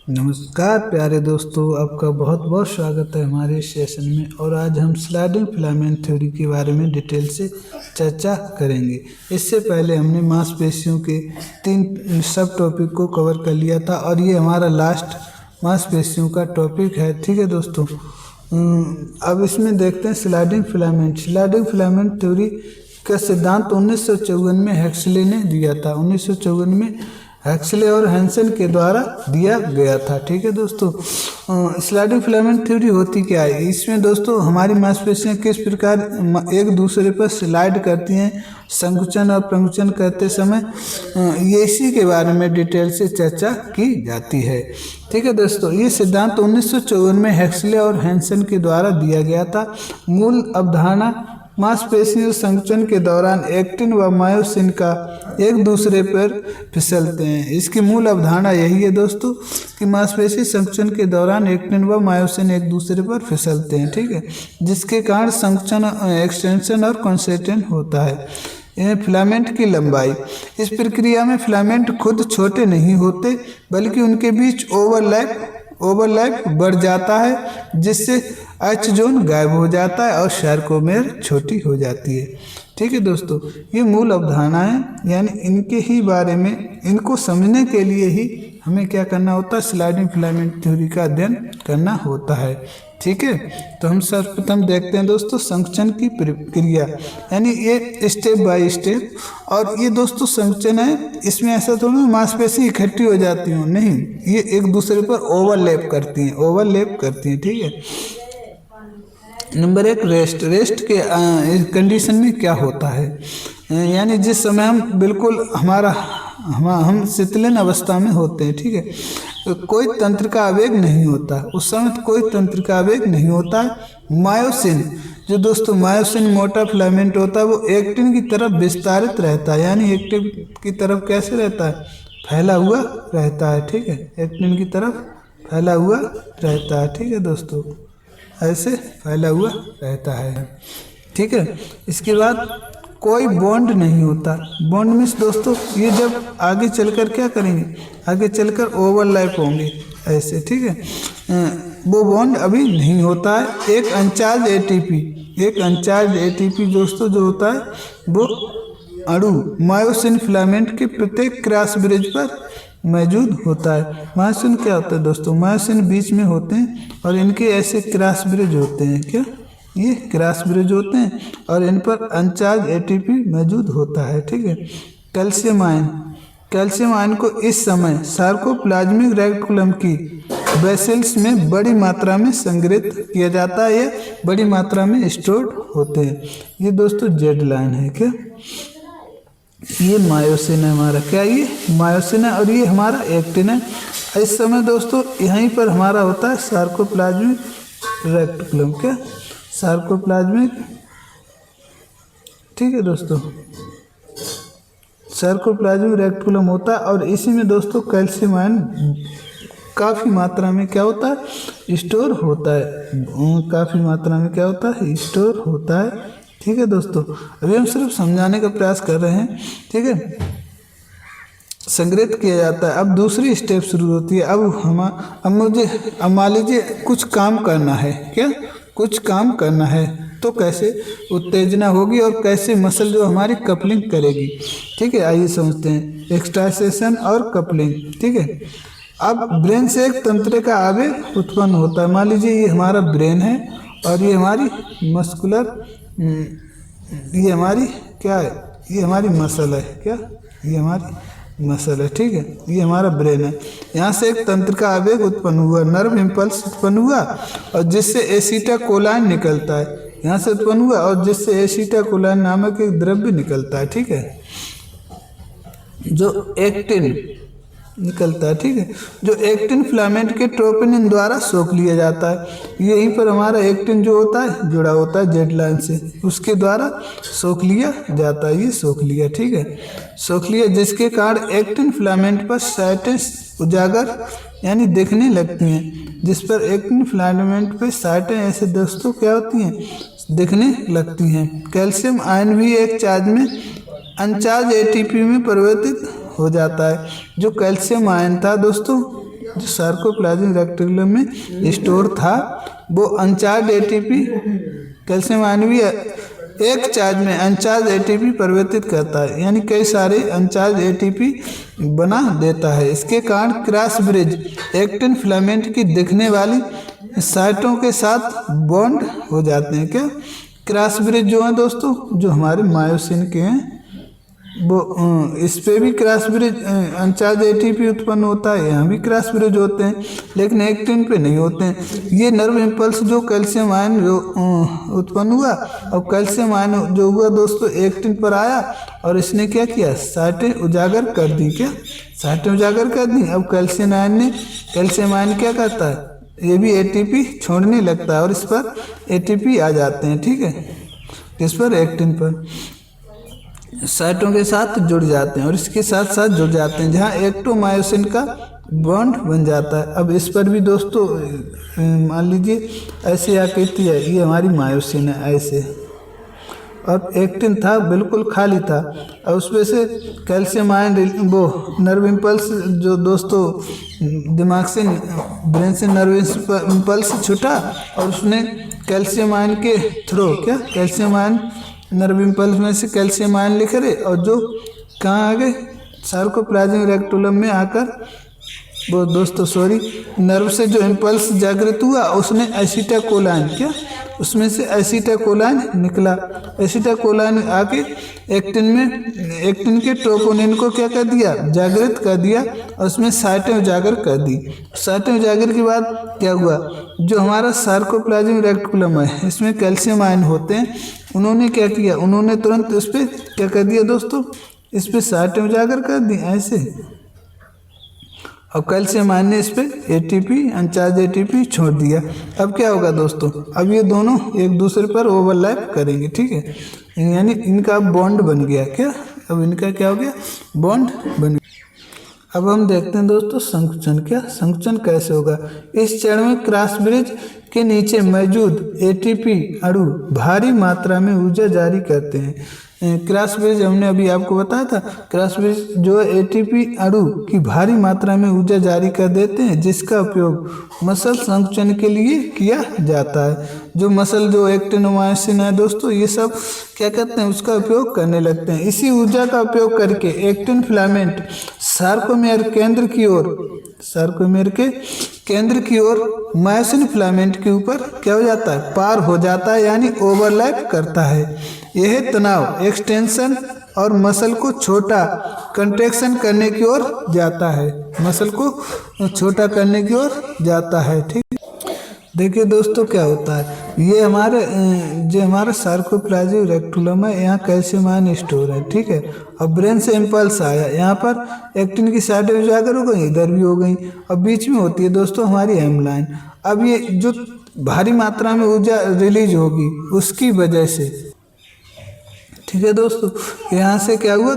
नमस्कार प्यारे दोस्तों, आपका बहुत बहुत स्वागत है हमारे इस सेशन में। और आज हम स्लाइडिंग फिलामेंट थ्योरी के बारे में डिटेल से चर्चा करेंगे। इससे पहले हमने मांसपेशियों के 3 सब टॉपिक को कवर कर लिया था और ये हमारा लास्ट मांसपेशियों का टॉपिक है। ठीक है दोस्तों, अब इसमें देखते हैं स्लाइडिंग फिलामेंट थ्योरी का सिद्धांत 1954 में हेक्सले ने दिया था। 1954 में हेक्सले और हैंसन के द्वारा दिया गया था। ठीक है दोस्तों, स्लाइडिंग फिलामेंट थ्योरी होती क्या है? इसमें दोस्तों हमारी मांसपेशियां किस प्रकार एक दूसरे पर स्लाइड करती हैं संकुचन और प्रंकुचन करते समय, ये इसी के बारे में डिटेल से चर्चा की जाती है। ठीक है दोस्तों, ये सिद्धांत 1954 में हेक्सले और हैंसन के द्वारा दिया गया था। मूल अवधारणा मांसपेशियों संकुचन के दौरान एक्टिन व मायोसिन का एक दूसरे पर फिसलते हैं। इसकी मूल अवधारणा यही है दोस्तों कि मांसपेशी संकुचन के दौरान एक्टिन व मायोसिन एक दूसरे पर फिसलते हैं। ठीक है, जिसके कारण संकुचन, एक्सटेंशन और कंसंट्रेशन होता है। फिलामेंट की लंबाई, इस प्रक्रिया में फिलामेंट खुद छोटे नहीं होते बल्कि उनके बीच ओवरलैप बढ़ जाता है, जिससे एच जोन गायब हो जाता है और सार्कोमेर छोटी हो जाती है। ठीक है दोस्तों, ये मूल अवधारणा है, यानी इनके ही बारे में, इनको समझने के लिए ही हमें क्या करना होता है, स्लाइडिंग फिलामेंट थ्योरी का अध्ययन करना होता है। ठीक है, तो हम सर्वप्रथम देखते हैं दोस्तों संकुचन की प्रक्रिया, यानी ये स्टेप बाय स्टेप। और ये दोस्तों संकुचन है, इसमें ऐसा थोड़ा मांसपेशी इकट्ठी हो जाती हो, नहीं, ये एक दूसरे पर ओवरलैप करती हैं। ठीक है, नंबर 1 रेस्ट के कंडीशन में क्या होता है, यानी जिस समय हम बिल्कुल हम शीतलन अवस्था में होते हैं। ठीक है, तो कोई तंत्र का आवेग नहीं होता, उस समय कोई तंत्र का आवेग नहीं होता है। मायोसिन, जो दोस्तों मायोसिन मोटा फिलामेंट होता है, वो एक्टिन की तरफ विस्तारित रहता है, यानी एक्टिन की तरफ कैसे रहता है, फैला हुआ रहता है। ठीक है, एक्टिन की तरफ फैला हुआ रहता है। ठीक है दोस्तों, ऐसे फैला हुआ रहता है। ठीक है, इसके बाद कोई बॉन्ड नहीं होता। बॉन्ड मीन्स दोस्तों ये जब आगे चलकर क्या करेंगे, आगे चलकर ओवरलैप होंगे ऐसे। ठीक है, वो बॉन्ड अभी नहीं होता है। एक अनचार्ज एटीपी दोस्तों जो होता है वो अणु मायोसिन फिलामेंट के प्रत्येक क्रॉस ब्रिज पर मौजूद होता है। मायोसिन क्या होता है दोस्तों, मायोसिन बीच में होते हैं और इनके ऐसे क्रॉस ब्रिज होते हैं। क्या ये क्रॉस ब्रिज होते हैं और इन पर अनचार्ज एटीपी मौजूद होता है। ठीक है, कैल्शियम आयन को इस समय सार्कोप्लाज्मिक रेटिकुलम की वेसल्स में बड़ी मात्रा में संग्रहित किया जाता है, या बड़ी मात्रा में स्टोर्ड होते हैं। ये दोस्तों जेड लाइन है। क्या ये मायोसिन है हमारा, क्या ये मायोसिन है, और ये हमारा एक्टिन है। इस समय दोस्तों यहीं पर हमारा होता है सार्कोप्लाज्मिक रेटिकुलम, क्या सार्कोप्लाज्मिक। ठीक है दोस्तों, सार्कोप्लाज्मिक रेटिकुलम होता है और इसी में दोस्तों कैल्शियम आयन काफ़ी मात्रा में क्या होता है, स्टोर होता है। काफ़ी मात्रा में क्या होता है, स्टोर होता है। ठीक है दोस्तों, अभी हम सिर्फ समझाने का प्रयास कर रहे हैं। ठीक है, संग्रहित किया जाता है। अब दूसरी स्टेप शुरू होती है। अब मान लीजिए कुछ काम करना है, क्या कुछ काम करना है, तो कैसे उत्तेजना होगी और कैसे मसल जो हमारी कपलिंग करेगी। ठीक है, आइए समझते हैं एक्सटाइसेशन और कपलिंग। ठीक है, अब ब्रेन से एक तंत्र का आवेग उत्पन्न होता है। मान लीजिए ये हमारा ब्रेन है और ये हमारी मस्कुलर, ये हमारी क्या है, ये हमारी मसल है। क्या ये हमारी मसल है। ठीक है, ये हमारा ब्रेन है। यहाँ से एक तंत्र का आवेग उत्पन्न हुआ, नर्व इम्पल्स उत्पन्न हुआ, और जिससे एसिटाकोलाइन निकलता है, यहाँ से उत्पन्न हुआ और जिससे एसिटाकोलाइन नामक एक द्रव्य निकलता है। ठीक है, जो एक्टिन निकलता है। ठीक है, जो एक्टिन फिलामेंट के ट्रोपोनिन द्वारा सोख लिया जाता है। यहीं पर हमारा एक्टिन जो होता है जुड़ा होता है जेड लाइन से, उसके द्वारा सोख लिया जाता है। ये सोख लिया, ठीक है, सोख लिया, जिसके कारण एक्टिन फिलामेंट पर साइटें उजागर यानी दिखने लगती हैं। जिस पर एक्टिन फिलामेंट पर साइटें ऐसे दोस्तों क्या होती हैं, दिखने लगती हैं। कैल्शियम आयन भी एक चार्ज में अनचार्ज एटीपी में परिवर्तित हो जाता है। जो कैल्शियम आयन था दोस्तों, जो सार्कोप्लाज्मिक रेटिकुलम में स्टोर था वो अनचार्ज एटीपी कैल्शियम आयन भी एक चार्ज में अनचार्ज एटीपी परिवर्तित करता है, यानी कई सारे अनचार्ज एटीपी बना देता है। इसके कारण क्रॉस ब्रिज एक्टिन फिलामेंट की दिखने वाली साइटों के साथ बॉन्ड हो जाते हैं। क्या क्रॉस ब्रिज जो है दोस्तों, जो हमारे मायोसिन के हैं, वो इस पे भी क्रॉस ब्रिज अनचार्ज एटीपी उत्पन्न होता है, यहाँ भी क्रॉस ब्रिज होते हैं, लेकिन एक्टिन पे नहीं होते हैं। ये नर्व इम्पल्स जो कैल्शियम आयन जो उत्पन्न हुआ, और कैल्शियम आयन जो हुआ दोस्तों एक्टिन पर आया और इसने क्या किया, साइटें उजागर कर दी। क्या साइटें उजागर कर दी। अब कैल्शियम आयन क्या करता है, ये भी एटीपी छोड़ने लगता है और इस पर एटीपी आ जाते हैं। ठीक है, इस पर एक्टिन पर साइटों के साथ जुड़ जाते हैं और इसके साथ साथ जुड़ जाते हैं, जहाँ एक्टोमायोसिन का बॉन्ड बन जाता है। अब इस पर भी दोस्तों मान लीजिए ऐसे आकृति है, ये हमारी मायोसिन है ऐसे, और एक्टिन था बिल्कुल खाली था, और उसमें से कैल्शियम आयन वो नर्व इम्पल्स जो दोस्तों दिमाग से ब्रेन से नर्व इम्पल्स छूटा और उसने कैल्शियम आयन के थ्रू क्या कैल्शियम आयन नर्व इम्पल्स में से कैल्शियम आयन लिख रहे, और जो कहाँ आ गए, सार्कोप्लाज्मिक रेटिकुलम में आकर वो दोस्तों नर्व से जो इम्पल्स जागृत हुआ उसने एसिटाकोलाइन उसमें से एसिटाकोलाइन निकला। एसिटाकोलाइन आके एक्टिन के ट्रोपोनिन को क्या कर दिया, जागृत कर दिया, और उसमें साइटें उजागर कर दी। साइटें उजागर के बाद क्या हुआ, जो हमारा सार्कोप्लाज्मिक रेटिकुलम है इसमें कैल्शियम आयन होते हैं, उन्होंने क्या किया, उन्होंने तुरंत उस पर क्या कर दिया दोस्तों, इस पर साइटें उजागर कर दी ऐसे, और कैल्शियम आयन ने इस पर एटीपी अनचार्ज एटीपी छोड़ दिया। अब क्या होगा दोस्तों, अब ये दोनों एक दूसरे पर ओवरलैप करेंगे। ठीक है, यानी इनका बॉन्ड बन गया। क्या अब इनका क्या हो गया, बॉन्ड बन गया। अब हम देखते हैं दोस्तों संकुचन। क्या संकुचन कैसे होगा, इस चरण में क्रॉस ब्रिज के नीचे मौजूद एटीपी अणु भारी मात्रा में ऊर्जा जारी करते हैं। क्रॉस ब्रिज हमने अभी आपको बताया था, क्रॉस ब्रिज जो एटीपी अणु की भारी मात्रा में ऊर्जा जारी कर देते हैं, जिसका उपयोग मसल संकुचन के लिए किया जाता है। जो मसल जो एक्टिनोमायोसिन है दोस्तों, ये सब क्या करते हैं, उसका उपयोग करने लगते हैं। इसी ऊर्जा का उपयोग करके एक्टिन फिलामेंट सार्कोमेयर के केंद्र की ओर मायोसिन फिलामेंट के ऊपर क्या हो जाता है, पार हो जाता है, यानी ओवरलैप करता है। यह तनाव एक्सटेंशन और मसल को छोटा कंट्रैक्शन करने की ओर जाता है, मसल को छोटा करने की ओर जाता है। ठीक, देखिए दोस्तों क्या होता है, ये हमारा सार्कोप्लाज्मिक रेटिकुलम है, यहाँ कैल्शियम आयन स्टोर है। ठीक है, और ब्रेन से इम्पल्स आया, यहाँ पर एक्टिन की साइडें उजागर हो गई, इधर भी हो गई, और बीच में होती है दोस्तों हमारी हेमलाइन। अब ये जो भारी मात्रा में ऊर्जा रिलीज होगी उसकी वजह से, ठीक है दोस्तों, यहाँ से क्या हुआ,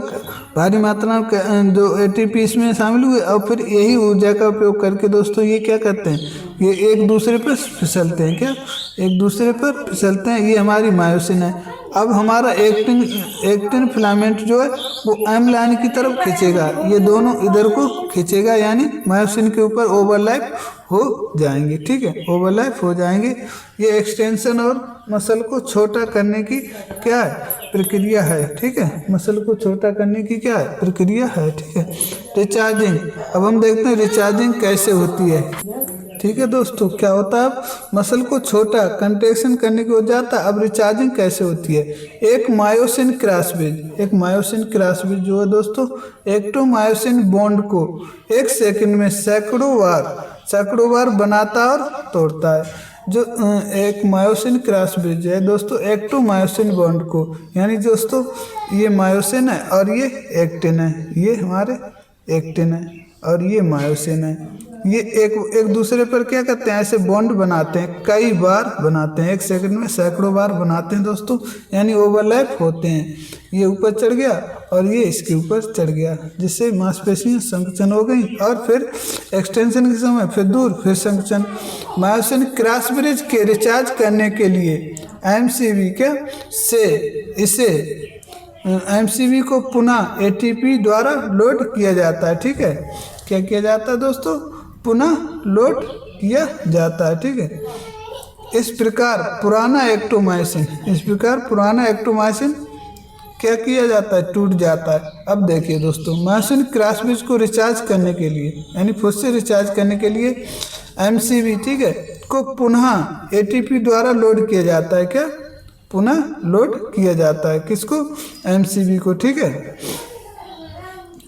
भारी मात्रा में जो एटीपी इसमें शामिल हुए, और फिर यही ऊर्जा का उपयोग करके दोस्तों ये क्या करते हैं, ये एक दूसरे पर फिसलते हैं। क्या एक दूसरे पर फिसलते हैं, ये हमारी मायोसिन है। अब हमारा एक्टिन फिलामेंट जो है वो एम लाइन की तरफ खींचेगा, ये दोनों इधर को खींचेगा, यानी मायोसिन के ऊपर ओवरलैप हो जाएंगे। ठीक है, ओवरलैप हो जाएंगे। ये एक्सटेंशन और मसल को छोटा करने की क्या है, प्रक्रिया है। ठीक है, मसल को छोटा करने की क्या है, प्रक्रिया है। ठीक है, रिचार्जिंग। अब हम देखते हैं रिचार्जिंग कैसे होती है। ठीक है दोस्तों, क्या होता है, अब मसल को छोटा कंट्रैक्शन करने की हो जाता है। अब रिचार्जिंग कैसे होती है, एक मायोसिन क्रॉस ब्रिज जो है दोस्तों एक्टोमायोसिन बॉन्ड को एक सेकंड में सैकड़ों बार बनाता और तोड़ता है। जो एक मायोसिन क्रॉस ब्रिज है दोस्तों एक्टोमायोसिन बॉन्ड को, यानी दोस्तों ये मायोसिन है और ये एक्टिन है, ये हमारे एक्टिन है और ये मायोसिन है। ये एक दूसरे पर क्या करते हैं, ऐसे बॉन्ड बनाते हैं, कई बार बनाते हैं, एक सेकंड में सैकड़ों बार बनाते हैं दोस्तों, यानी ओवरलैप होते हैं। ये ऊपर चढ़ गया और ये इसके ऊपर चढ़ गया, जिससे मांसपेशियां संकुचन हो गई, और फिर एक्सटेंशन के समय फिर दूर, फिर संकुचन। मायोसिन क्रॉस ब्रिज के रिचार्ज करने के लिए एमसीवी को पुनः एटीपी द्वारा लोड किया जाता है। ठीक है, क्या किया जाता है दोस्तों, पुनः लोड किया जाता है। ठीक है, इस प्रकार पुराना एक्टोमाइसिन क्या किया जाता है, टूट जाता है। अब देखिए दोस्तों, मायोसिन क्रॉसब्रिज को रिचार्ज करने के लिए यानी फिर से रिचार्ज करने के लिए एमसीबी, ठीक है, को पुनः एटीपी द्वारा लोड किया जाता है। क्या, पुनः लोड किया जाता है, किसको, एमसीबी को। ठीक है,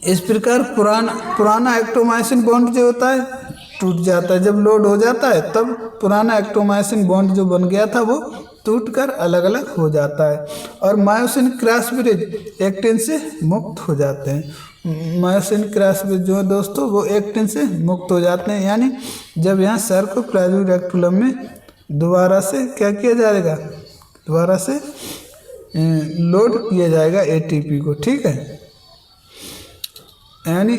इस प्रकार पुराना एक्टोमाइसिन बॉन्ड जो होता है टूट जाता है। जब लोड हो जाता है तब पुराना एक्टोमाइसिन बॉन्ड जो बन गया था वो टूटकर अलग अलग हो जाता है और मायोसिन क्रॉसब्रिज एक्टिन से मुक्त हो जाते हैं। मायोसिन क्रॉसब्रिज जो है दोस्तों वो एक्टिन से मुक्त हो जाते हैं, यानी जब यहाँ सार्कोप्लाज्मिक रेटिकुलम में दोबारा से क्या किया जाएगा, दोबारा से लोड किया जाएगा एटीपी को। ठीक है, यानी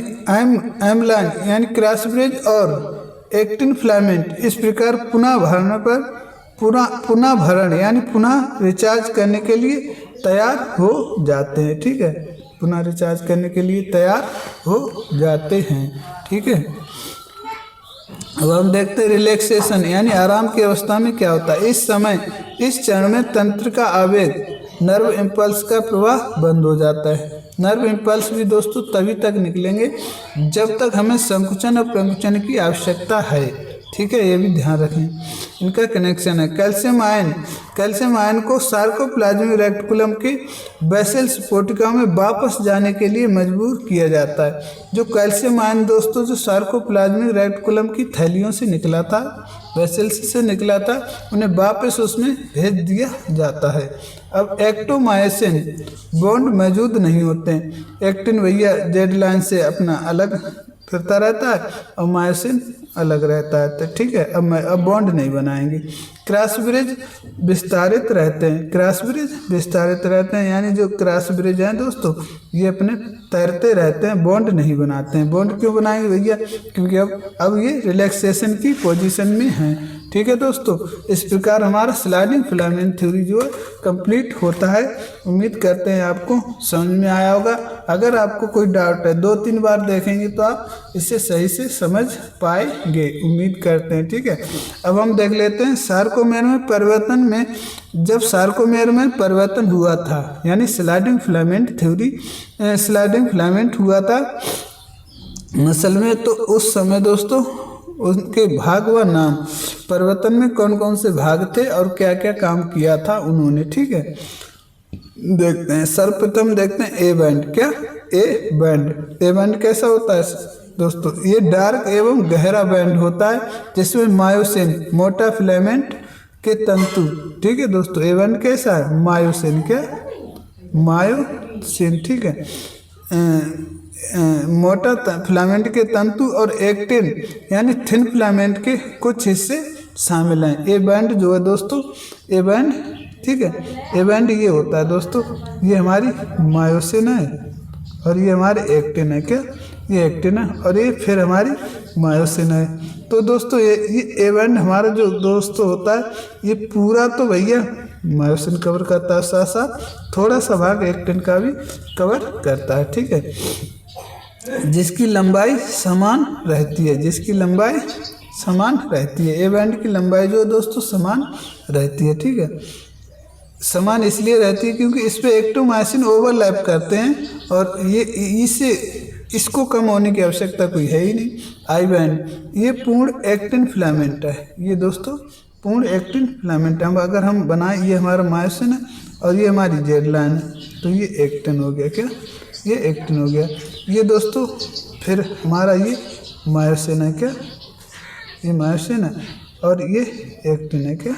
एमलाइन यानी क्रॉसब्रिज और एक्टिन फिलामेंट इस प्रकार पुनः भरण यानी पुनः रिचार्ज करने के लिए तैयार हो जाते हैं। ठीक है, पुनः रिचार्ज करने के लिए तैयार हो जाते हैं। ठीक है, अब हम देखते हैं रिलैक्सेशन यानी आराम की अवस्था में क्या होता है। इस समय इस चरण में तंत्र का आवेग नर्व इम्पल्स का प्रवाह बंद हो जाता है। नर्व इम्पल्स भी दोस्तों तभी तक निकलेंगे जब तक हमें संकुचन और प्रंकुचन की आवश्यकता है। ठीक है, ये भी ध्यान रखें, इनका कनेक्शन है। कैल्शियम आयन को सार्कोप्लाज्मिक रेटिकुलम के बेसेल्स पोटिका में वापस जाने के लिए मजबूर किया जाता है। जो कैल्शियम आयन दोस्तों जो सार्कोप्लाज्मिक रेटिकुलम की थैलियों से निकला था, वेसल्स से निकला था, उन्हें वापस उसमें भेज दिया जाता है। अब एक्टोमायोसिन बॉन्ड मौजूद नहीं होते हैं। एक्टिन भैया जेड लाइन से अपना अलग फिरता रहता है और मायोसिन अलग रहता है। तो ठीक है, अब बॉन्ड नहीं बनाएंगे। क्रॉसब्रिज विस्तारित रहते हैं, यानी जो क्रॉसब्रिज हैं दोस्तों ये अपने तैरते रहते हैं, बॉन्ड नहीं बनाते हैं। बॉन्ड क्यों बनाएंगे भैया, क्योंकि अब ये रिलैक्सेशन की पोजीशन में हैं। ठीक है दोस्तों, इस प्रकार हमारा स्लाइडिंग फिलामेंट थ्योरी जो है कंप्लीट होता है। उम्मीद करते हैं आपको समझ में आया होगा। अगर आपको कोई डाउट है 2-3 बार देखेंगे तो आप इसे सही से समझ पाएंगे, उम्मीद करते हैं। ठीक है, अब हम देख लेते हैं सार्कोमेर में परिवर्तन में। जब सार्कोमेर में परिवर्तन हुआ था यानी स्लाइडिंग फिलामेंट हुआ था मसल में, तो उस समय दोस्तों उनके भाग व नाम, परिवर्तन में कौन कौन से भाग थे और क्या क्या काम किया था उन्होंने। ठीक है, देखते हैं। सर्वप्रथम देखते हैं ए बैंड। क्या, ए बैंड कैसा होता है दोस्तों, ये डार्क एवं गहरा बैंड होता है जिसमें मायोसिन मोटा फिलामेंट के तंतु। ठीक है दोस्तों, ए बैंड कैसा है, मायोसिन। क्या, मायोसिन। ठीक है, मोटा फिलामेंट के तंतु और एक्टिन यानी थिन फिलामेंट के कुछ हिस्से शामिल हैं। ए बैंड जो है दोस्तों, ए बैंड, ठीक है, ए बैंड ये होता है दोस्तों, ये हमारी मायोसिन है और ये हमारे एक्टिन है। क्या, ये एक्टिन है और ये फिर हमारी मायोसिन है। तो दोस्तों ये ए बैंड हमारा जो दोस्तों होता है ये पूरा तो भैया मायोसिन कवर करता है, साथ साथ थोड़ा सा भाग एक्टिन का भी कवर करता है। ठीक है, जिसकी लंबाई समान रहती है, ए बैंड की लंबाई जो दोस्तों समान रहती है। ठीक है, समान इसलिए रहती है क्योंकि इस पे एक्टोमायोसिन ओवरलैप करते हैं और ये इसको कम होने की आवश्यकता कोई है ही नहीं। आई बैंड ये पूर्ण एक्टिन फिलामेंट है, ये दोस्तों पूर्ण एक्टिन फिलामेंट है। अगर हम बनाएं, ये हमारा मायोसिन है और ये हमारी जेड लाइन है, तो ये एक्टिन हो गया। क्या, ये एक्टिन हो गया। ये दोस्तों फिर हमारा ये मायोसिन है। क्या, ये मायोसिन है और ये एक्टिन है। क्या,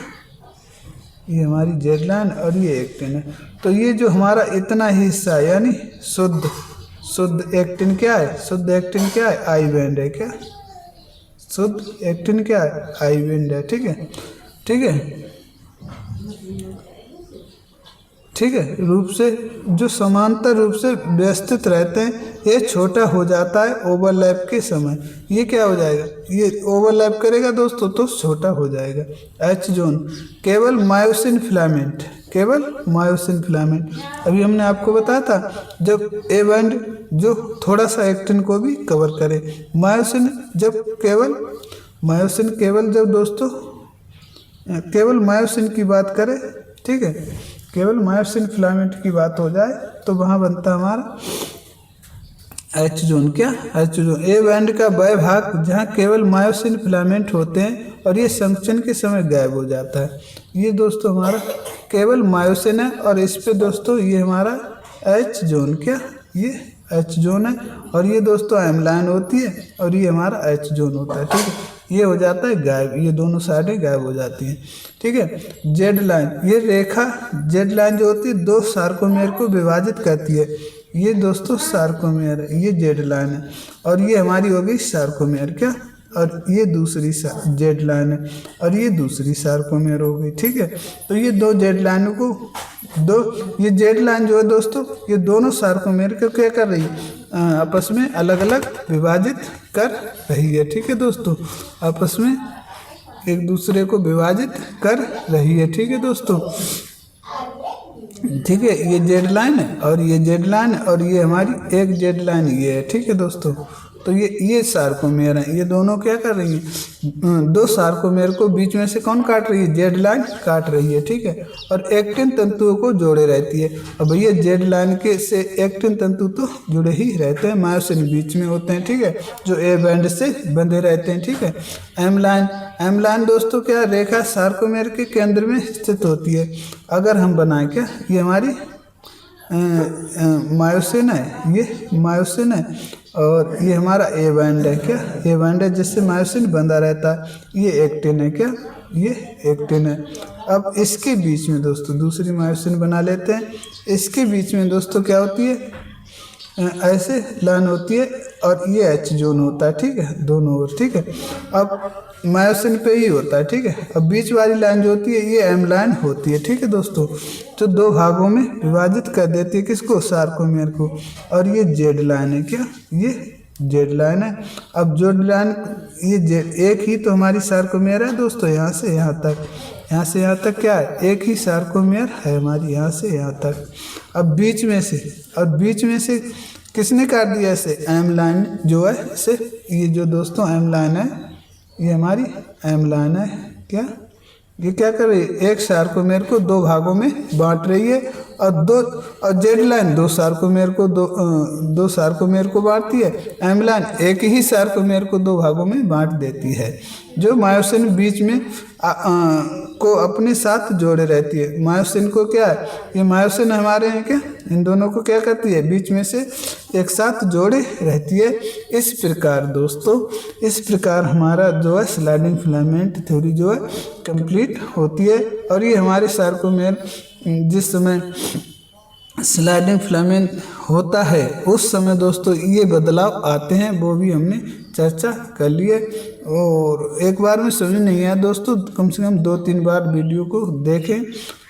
ये हमारी जेड लाइन और ये एक्टिन है। तो ये जो हमारा इतना ही हिस्सा है यानी शुद्ध एक्टिन क्या है, आई बैंड है। क्या, शुद्ध एक्टिन क्या है, आई बैंड है। ठीक है, ठीक है, रूप से जो समांतर रूप से व्यवस्थित रहते हैं, ये छोटा हो जाता है ओवरलैप के समय। ये क्या हो जाएगा, ये ओवरलैप करेगा दोस्तों तो छोटा हो जाएगा। एच जोन केवल मायोसिन फिलामेंट, केवल मायोसिन फिलामेंट। अभी हमने आपको बताया था जब ए बैंड जो थोड़ा सा एक्टिन को भी कवर करे, मायोसिन जब केवल मायोसिन केवल जब दोस्तों केवल मायोसिन की बात करें, ठीक है, केवल मायोसिन फिलामेंट की बात हो जाए तो वहाँ बनता है हमारा एच जोन। क्या, एच जोन ए बैंड का वह भाग जहाँ केवल मायोसिन फिलामेंट होते हैं और ये संकुचन के समय गायब हो जाता है। ये दोस्तों हमारा केवल मायोसिन है और इस पे दोस्तों ये हमारा एच जोन, क्या ये एच जोन है और ये दोस्तों एमलाइन होती है और ये हमारा एच जोन होता है। ठीक है, ये हो जाता है गायब, ये दोनों साइडें गायब हो जाती हैं। ठीक है, जेड लाइन, ये रेखा जेड लाइन जो होती है दो सार्कोमेर को विभाजित करती है। ये दोस्तों सार्कोमेर है, ये जेड लाइन है और ये हमारी हो गई सार्कोमेर, क्या, और ये दूसरी जेड लाइन है और ये दूसरी सार्कोमेर हो गई। ठीक है, तो ये दो जेड लाइनों को ये जेड लाइन जो है दोस्तों ये दोनों सार्कोमेर को क्या कर रही है, आपस में अलग अलग विभाजित कर रही है। ठीक है दोस्तों, आपस में एक दूसरे को विभाजित कर रही है। ठीक है दोस्तों, ठीक है, ये जेड लाइन है और ये जेड लाइन है और ये हमारी एक जेड लाइन ये है। ठीक है दोस्तों, तो ये सार्कोमेर है, ये दोनों क्या कर रही हैं, दो सार्कोमेर को बीच में से कौन काट रही है, जेड लाइन काट रही है। ठीक है, और एक्टिन तंतुओं को जोड़े रहती है। अब भैया जेड लाइन के से एक्टिन तंतु तो जुड़े ही रहते हैं, मायोसिन बीच में होते हैं। ठीक है, जो ए बैंड से बंधे रहते हैं। ठीक है, एम लाइन दोस्तों क्या, रेखा सार्कोमेर के केंद्र में स्थित होती है। अगर हम बनाएं क्या, ये हमारी मायोसिन है, ये मायोसिन है और ये हमारा ए बैंड है, क्या ए बैंड है जिससे मायोसिन बंधा रहता है। ये एक्टिन है, क्या ये एक्टिन है। अब इसके बीच में दोस्तों दूसरी मायोसिन बना लेते हैं। इसके बीच में दोस्तों क्या होती है, ऐसे लाइन होती है और ये एच जोन होता है। ठीक है, दोनों ओर। ठीक है, अब मायोसिन पे ही होता है। ठीक है, अब बीच वाली लाइन जो होती है ये एम लाइन होती है। ठीक है दोस्तों, तो दो भागों में विभाजित कर देती है किसको, सार्कोमेर को। और ये जेड लाइन है, क्या ये जेड लाइन है। अब जेड लाइन ये एक ही तो हमारी सार्कोमेर है दोस्तों, यहाँ से यहाँ तक, यहाँ से यहाँ तक क्या है, एक ही सार्कोमेर है हमारी, यहाँ से यहाँ तक। अब बीच में से किसने काट दिया ऐसे, एम लाइन जो है ऐसे, ये जो दोस्तों एम लाइन है ये हमारी एम लाइन है। क्या ये क्या कर रही है, एक सार्कोमेर को दो भागों में बांट रही है और जेड लाइन दो सार्कोमेर को बांटती है। एम लाइन एक ही सार्कोमेर को दो भागों में बांट देती है, जो मायोसिन बीच में को अपने साथ जोड़े रहती है। मायोसिन को क्या है, ये मायोसिन हमारे हैं क्या, इन दोनों को क्या करती है, बीच में से एक साथ जोड़े रहती है। इस प्रकार दोस्तों, इस प्रकार हमारा जो है स्लाइडिंग फिलामेंट थ्योरी जो है कंप्लीट होती है। और ये हमारे सार्कोमेर जिस समय स्लाइडिंग फिलामेंट होता है उस समय दोस्तों ये बदलाव आते हैं, वो भी हमने चर्चा कर लिए। और एक बार में समझ नहीं आया दोस्तों, कम से कम 2-3 बार वीडियो को देखें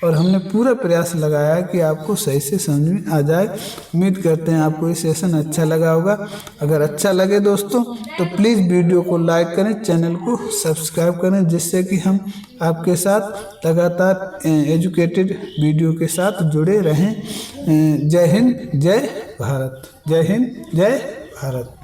और हमने पूरा प्रयास लगाया है कि आपको सही से समझ में आ जाए। उम्मीद करते हैं आपको ये सेशन अच्छा लगा होगा। अगर अच्छा लगे दोस्तों तो प्लीज़ वीडियो को लाइक करें, चैनल को सब्सक्राइब करें, जिससे कि हम आपके साथ लगातार एजुकेटेड वीडियो के साथ जुड़े रहें। जय हिंद, जय भारत। जय हिंद, जय भारत।